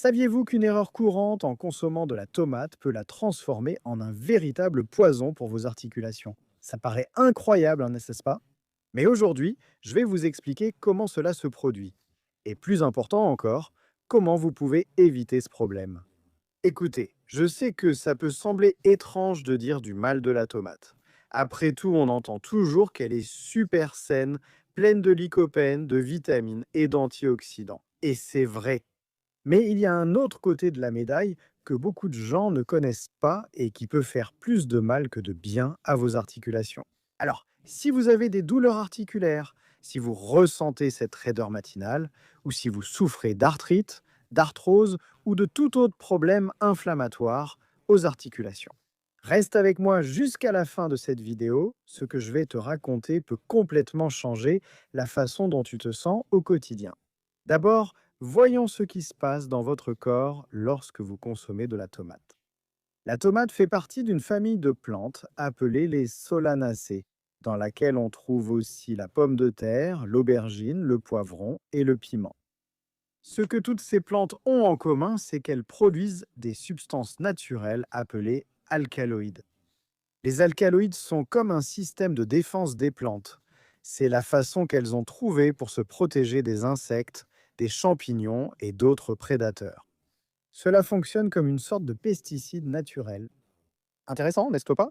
Saviez-vous qu'une erreur courante en consommant de la tomate peut la transformer en un véritable poison pour vos articulations? Ça paraît incroyable, hein, n'est-ce pas? Mais aujourd'hui, je vais vous expliquer comment cela se produit. Et plus important encore, comment vous pouvez éviter ce problème. Écoutez, je sais que ça peut sembler étrange de dire du mal de la tomate. Après tout, on entend toujours qu'elle est super saine, pleine de lycopène, de vitamines et d'antioxydants. Et c'est vrai. Mais il y a un autre côté de la médaille que beaucoup de gens ne connaissent pas et qui peut faire plus de mal que de bien à vos articulations. Alors, si vous avez des douleurs articulaires, si vous ressentez cette raideur matinale, ou si vous souffrez d'arthrite, d'arthrose ou de tout autre problème inflammatoire aux articulations. Reste avec moi jusqu'à la fin de cette vidéo. Ce que je vais te raconter peut complètement changer la façon dont tu te sens au quotidien. D'abord, voyons ce qui se passe dans votre corps lorsque vous consommez de la tomate. La tomate fait partie d'une famille de plantes appelées les solanacées, dans laquelle on trouve aussi la pomme de terre, l'aubergine, le poivron et le piment. Ce que toutes ces plantes ont en commun, c'est qu'elles produisent des substances naturelles appelées alcaloïdes. Les alcaloïdes sont comme un système de défense des plantes. C'est la façon qu'elles ont trouvée pour se protéger des insectes, des champignons et d'autres prédateurs. Cela fonctionne comme une sorte de pesticide naturel. Intéressant, n'est-ce pas?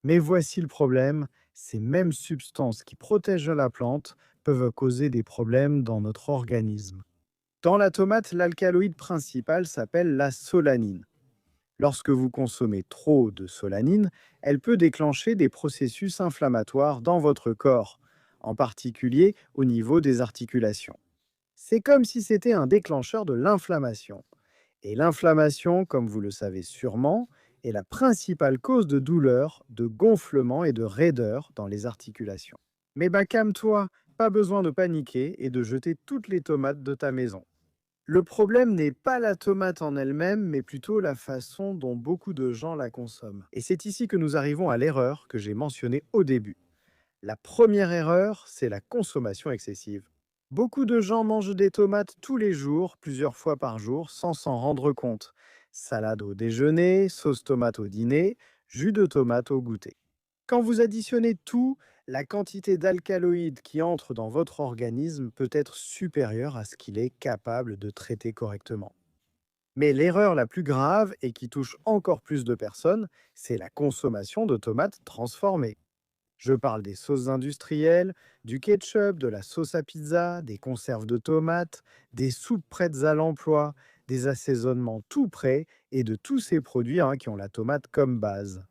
Mais voici le problème, ces mêmes substances qui protègent la plante peuvent causer des problèmes dans notre organisme. Dans la tomate, l'alcaloïde principal s'appelle la solanine. Lorsque vous consommez trop de solanine, elle peut déclencher des processus inflammatoires dans votre corps, en particulier au niveau des articulations. C'est comme si c'était un déclencheur de l'inflammation. Et l'inflammation, comme vous le savez sûrement, est la principale cause de douleur, de gonflement et de raideur dans les articulations. Mais bah calme-toi, pas besoin de paniquer et de jeter toutes les tomates de ta maison. Le problème n'est pas la tomate en elle-même, mais plutôt la façon dont beaucoup de gens la consomment. Et c'est ici que nous arrivons à l'erreur que j'ai mentionnée au début. La première erreur, c'est la consommation excessive. Beaucoup de gens mangent des tomates tous les jours, plusieurs fois par jour, sans s'en rendre compte. Salade au déjeuner, sauce tomate au dîner, jus de tomate au goûter. Quand vous additionnez tout, la quantité d'alcaloïdes qui entre dans votre organisme peut être supérieure à ce qu'il est capable de traiter correctement. Mais l'erreur la plus grave et qui touche encore plus de personnes, c'est la consommation de tomates transformées. Je parle des sauces industrielles, du ketchup, de la sauce à pizza, des conserves de tomates, des soupes prêtes à l'emploi, des assaisonnements tout prêts et de tous ces produits qui ont la tomate comme base.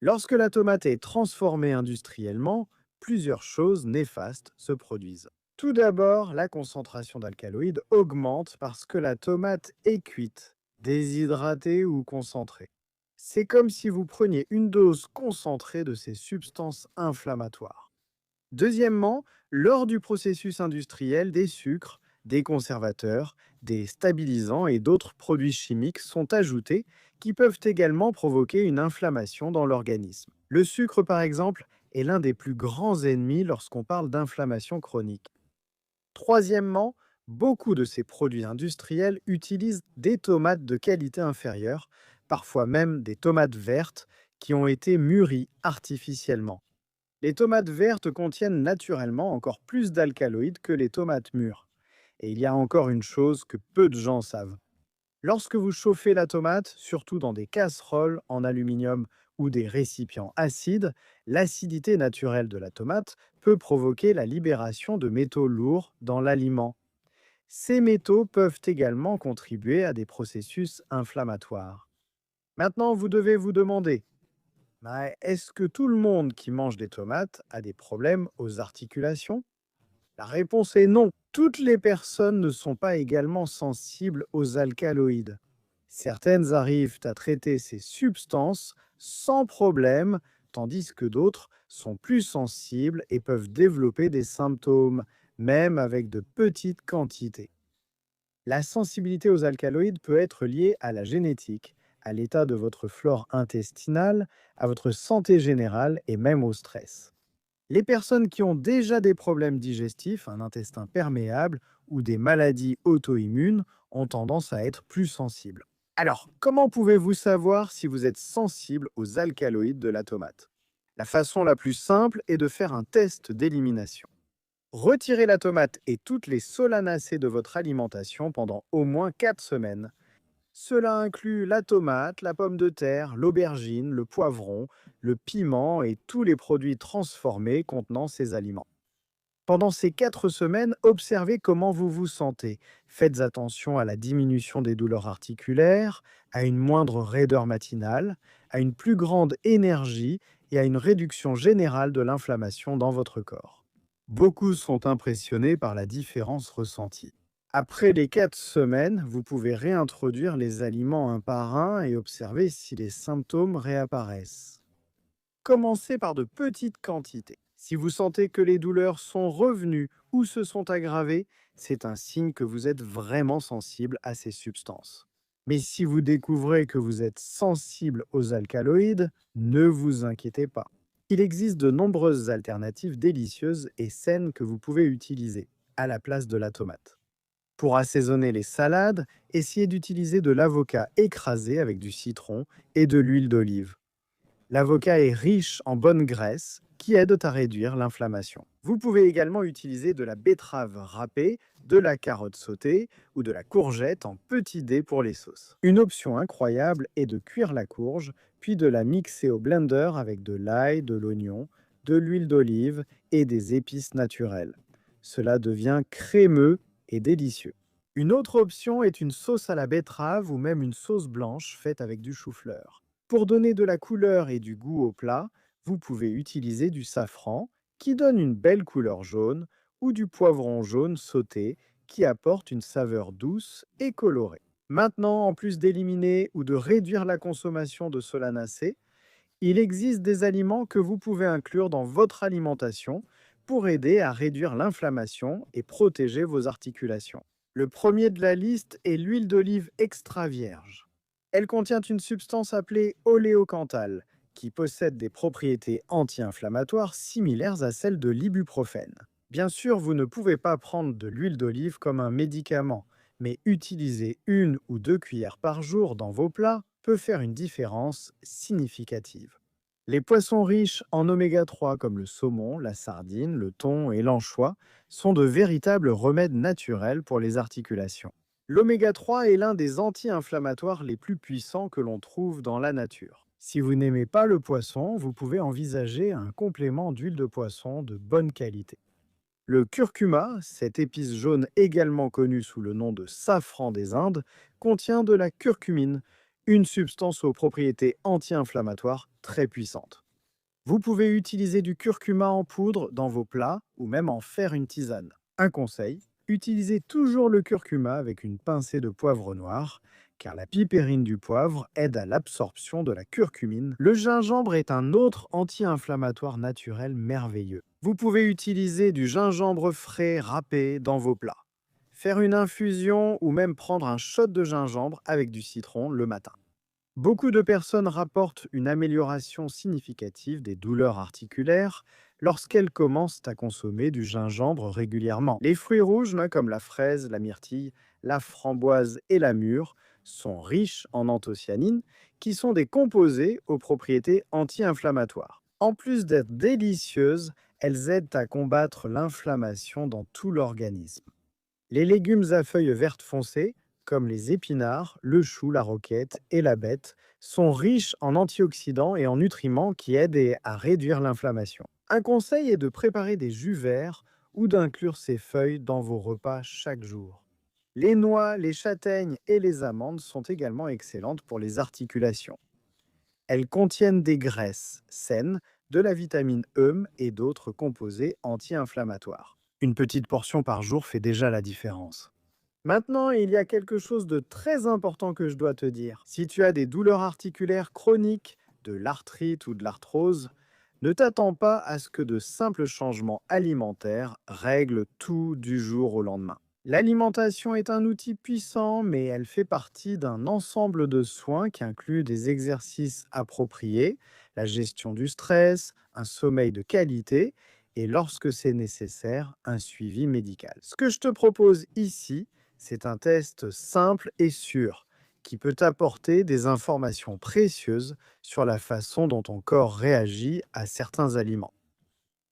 Lorsque la tomate est transformée industriellement, plusieurs choses néfastes se produisent. Tout d'abord, la concentration d'alcaloïdes augmente parce que la tomate est cuite, déshydratée ou concentrée. C'est comme si vous preniez une dose concentrée de ces substances inflammatoires. Deuxièmement, lors du processus industriel, des sucres, des conservateurs, des stabilisants et d'autres produits chimiques sont ajoutés qui peuvent également provoquer une inflammation dans l'organisme. Le sucre, par exemple, est l'un des plus grands ennemis lorsqu'on parle d'inflammation chronique. Troisièmement, beaucoup de ces produits industriels utilisent des tomates de qualité inférieure, parfois même des tomates vertes qui ont été mûries artificiellement. Les tomates vertes contiennent naturellement encore plus d'alcaloïdes que les tomates mûres. Et il y a encore une chose que peu de gens savent. Lorsque vous chauffez la tomate, surtout dans des casseroles en aluminium ou des récipients acides, l'acidité naturelle de la tomate peut provoquer la libération de métaux lourds dans l'aliment. Ces métaux peuvent également contribuer à des processus inflammatoires. Maintenant, vous devez vous demander, est-ce que tout le monde qui mange des tomates a des problèmes aux articulations? La réponse est non. Toutes les personnes ne sont pas également sensibles aux alcaloïdes. Certaines arrivent à traiter ces substances sans problème, tandis que d'autres sont plus sensibles et peuvent développer des symptômes, même avec de petites quantités. La sensibilité aux alcaloïdes peut être liée à la génétique, à l'état de votre flore intestinale, à votre santé générale et même au stress. Les personnes qui ont déjà des problèmes digestifs, un intestin perméable ou des maladies auto-immunes ont tendance à être plus sensibles. Alors, comment pouvez-vous savoir si vous êtes sensible aux alcaloïdes de la tomate? La façon la plus simple est de faire un test d'élimination. Retirez la tomate et toutes les solanacées de votre alimentation pendant au moins 4 semaines. Cela inclut la tomate, la pomme de terre, l'aubergine, le poivron, le piment et tous les produits transformés contenant ces aliments. Pendant ces 4 semaines, observez comment vous vous sentez. Faites attention à la diminution des douleurs articulaires, à une moindre raideur matinale, à une plus grande énergie et à une réduction générale de l'inflammation dans votre corps. Beaucoup sont impressionnés par la différence ressentie. Après les 4 semaines, vous pouvez réintroduire les aliments un par un et observer si les symptômes réapparaissent. Commencez par de petites quantités. Si vous sentez que les douleurs sont revenues ou se sont aggravées, c'est un signe que vous êtes vraiment sensible à ces substances. Mais si vous découvrez que vous êtes sensible aux alcaloïdes, ne vous inquiétez pas. Il existe de nombreuses alternatives délicieuses et saines que vous pouvez utiliser à la place de la tomate. Pour assaisonner les salades, essayez d'utiliser de l'avocat écrasé avec du citron et de l'huile d'olive. L'avocat est riche en bonnes graisses qui aident à réduire l'inflammation. Vous pouvez également utiliser de la betterave râpée, de la carotte sautée ou de la courgette en petits dés pour les sauces. Une option incroyable est de cuire la courge, puis de la mixer au blender avec de l'ail, de l'oignon, de l'huile d'olive et des épices naturelles. Cela devient crémeux et délicieux. Une autre option est une sauce à la betterave ou même une sauce blanche faite avec du chou-fleur. Pour donner de la couleur et du goût au plat, vous pouvez utiliser du safran qui donne une belle couleur jaune ou du poivron jaune sauté qui apporte une saveur douce et colorée. Maintenant, en plus d'éliminer ou de réduire la consommation de solanacées, il existe des aliments que vous pouvez inclure dans votre alimentation pour aider à réduire l'inflammation et protéger vos articulations. Le premier de la liste est l'huile d'olive extra vierge. Elle contient une substance appelée oléocanthal, qui possède des propriétés anti-inflammatoires similaires à celles de l'ibuprofène. Bien sûr, vous ne pouvez pas prendre de l'huile d'olive comme un médicament, mais utiliser 1 ou 2 cuillères par jour dans vos plats peut faire une différence significative. Les poissons riches en oméga 3 comme le saumon, la sardine, le thon et l'anchois sont de véritables remèdes naturels pour les articulations. L'oméga 3 est l'un des anti-inflammatoires les plus puissants que l'on trouve dans la nature. Si vous n'aimez pas le poisson, vous pouvez envisager un complément d'huile de poisson de bonne qualité. Le curcuma, cette épice jaune également connue sous le nom de safran des Indes, contient de la curcumine, une substance aux propriétés anti-inflammatoires très puissantes. Vous pouvez utiliser du curcuma en poudre dans vos plats ou même en faire une tisane. Un conseil, utilisez toujours le curcuma avec une pincée de poivre noir, car la pipérine du poivre aide à l'absorption de la curcumine. Le gingembre est un autre anti-inflammatoire naturel merveilleux. Vous pouvez utiliser du gingembre frais râpé dans vos plats. Faire une infusion ou même prendre un shot de gingembre avec du citron le matin. Beaucoup de personnes rapportent une amélioration significative des douleurs articulaires lorsqu'elles commencent à consommer du gingembre régulièrement. Les fruits rouges, comme la fraise, la myrtille, la framboise et la mûre, sont riches en anthocyanines, qui sont des composés aux propriétés anti-inflammatoires. En plus d'être délicieuses, elles aident à combattre l'inflammation dans tout l'organisme. Les légumes à feuilles vertes foncées, comme les épinards, le chou, la roquette et la bête, sont riches en antioxydants et en nutriments qui aident à réduire l'inflammation. Un conseil est de préparer des jus verts ou d'inclure ces feuilles dans vos repas chaque jour. Les noix, les châtaignes et les amandes sont également excellentes pour les articulations. Elles contiennent des graisses saines, de la vitamine E et d'autres composés anti-inflammatoires. Une petite portion par jour fait déjà la différence. Maintenant, il y a quelque chose de très important que je dois te dire. Si tu as des douleurs articulaires chroniques, de l'arthrite ou de l'arthrose, ne t'attends pas à ce que de simples changements alimentaires règlent tout du jour au lendemain. L'alimentation est un outil puissant, mais elle fait partie d'un ensemble de soins qui inclut des exercices appropriés, la gestion du stress, un sommeil de qualité et, lorsque c'est nécessaire, un suivi médical. Ce que je te propose ici, C'est un test simple et sûr qui peut apporter des informations précieuses sur la façon dont ton corps réagit à certains aliments.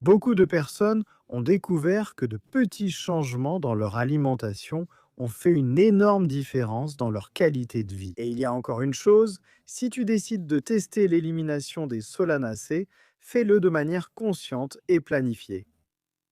Beaucoup de personnes ont découvert que de petits changements dans leur alimentation ont fait une énorme différence dans leur qualité de vie. Et il y a encore une chose, si tu décides de tester l'élimination des solanacées, fais-le de manière consciente et planifiée.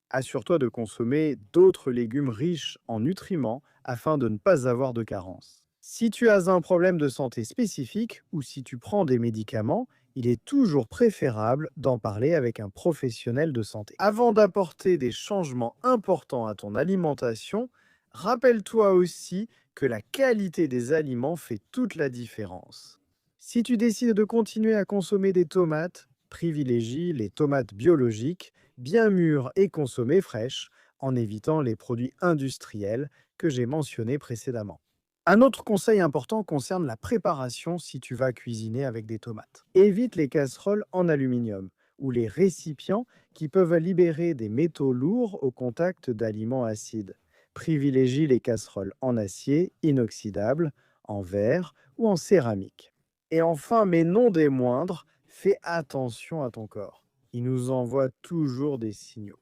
Assure-toi de consommer d'autres légumes riches en nutriments afin de ne pas avoir de carence. Si tu as un problème de santé spécifique ou si tu prends des médicaments, il est toujours préférable d'en parler avec un professionnel de santé. Avant d'apporter des changements importants à ton alimentation, rappelle-toi aussi que la qualité des aliments fait toute la différence. Si tu décides de continuer à consommer des tomates, privilégie les tomates biologiques bien mûres et consommées fraîches, en évitant les produits industriels que j'ai mentionnés précédemment. Un autre conseil important concerne la préparation si tu vas cuisiner avec des tomates. Évite les casseroles en aluminium ou les récipients qui peuvent libérer des métaux lourds au contact d'aliments acides. Privilégie les casseroles en acier inoxydable, en verre ou en céramique. Et enfin, mais non des moindres, fais attention à ton corps. Il nous envoie toujours des signaux.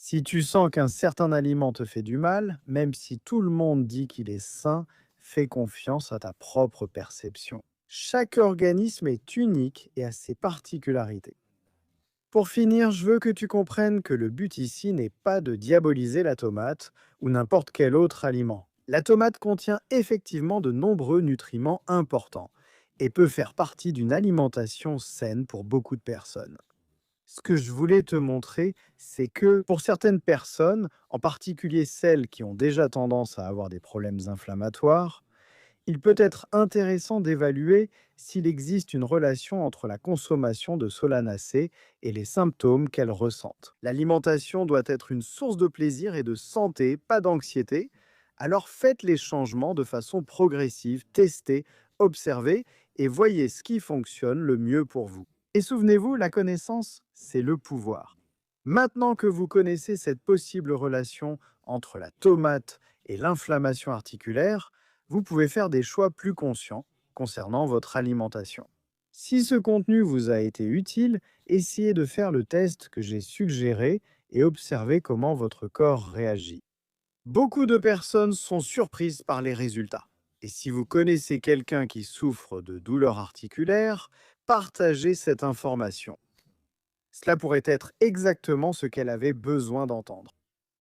Si tu sens qu'un certain aliment te fait du mal, même si tout le monde dit qu'il est sain, fais confiance à ta propre perception. Chaque organisme est unique et a ses particularités. Pour finir, je veux que tu comprennes que le but ici n'est pas de diaboliser la tomate ou n'importe quel autre aliment. La tomate contient effectivement de nombreux nutriments importants et peut faire partie d'une alimentation saine pour beaucoup de personnes. Ce que je voulais te montrer, c'est que pour certaines personnes, en particulier celles qui ont déjà tendance à avoir des problèmes inflammatoires, il peut être intéressant d'évaluer s'il existe une relation entre la consommation de solanacées et les symptômes qu'elles ressentent. L'alimentation doit être une source de plaisir et de santé, pas d'anxiété. Alors faites les changements de façon progressive, testez, observez et voyez ce qui fonctionne le mieux pour vous. Et souvenez-vous, la connaissance, c'est le pouvoir. Maintenant que vous connaissez cette possible relation entre la tomate et l'inflammation articulaire, vous pouvez faire des choix plus conscients concernant votre alimentation. Si ce contenu vous a été utile, essayez de faire le test que j'ai suggéré et observez comment votre corps réagit. Beaucoup de personnes sont surprises par les résultats. Et si vous connaissez quelqu'un qui souffre de douleurs articulaires, partagez cette information. Cela pourrait être exactement ce qu'elle avait besoin d'entendre.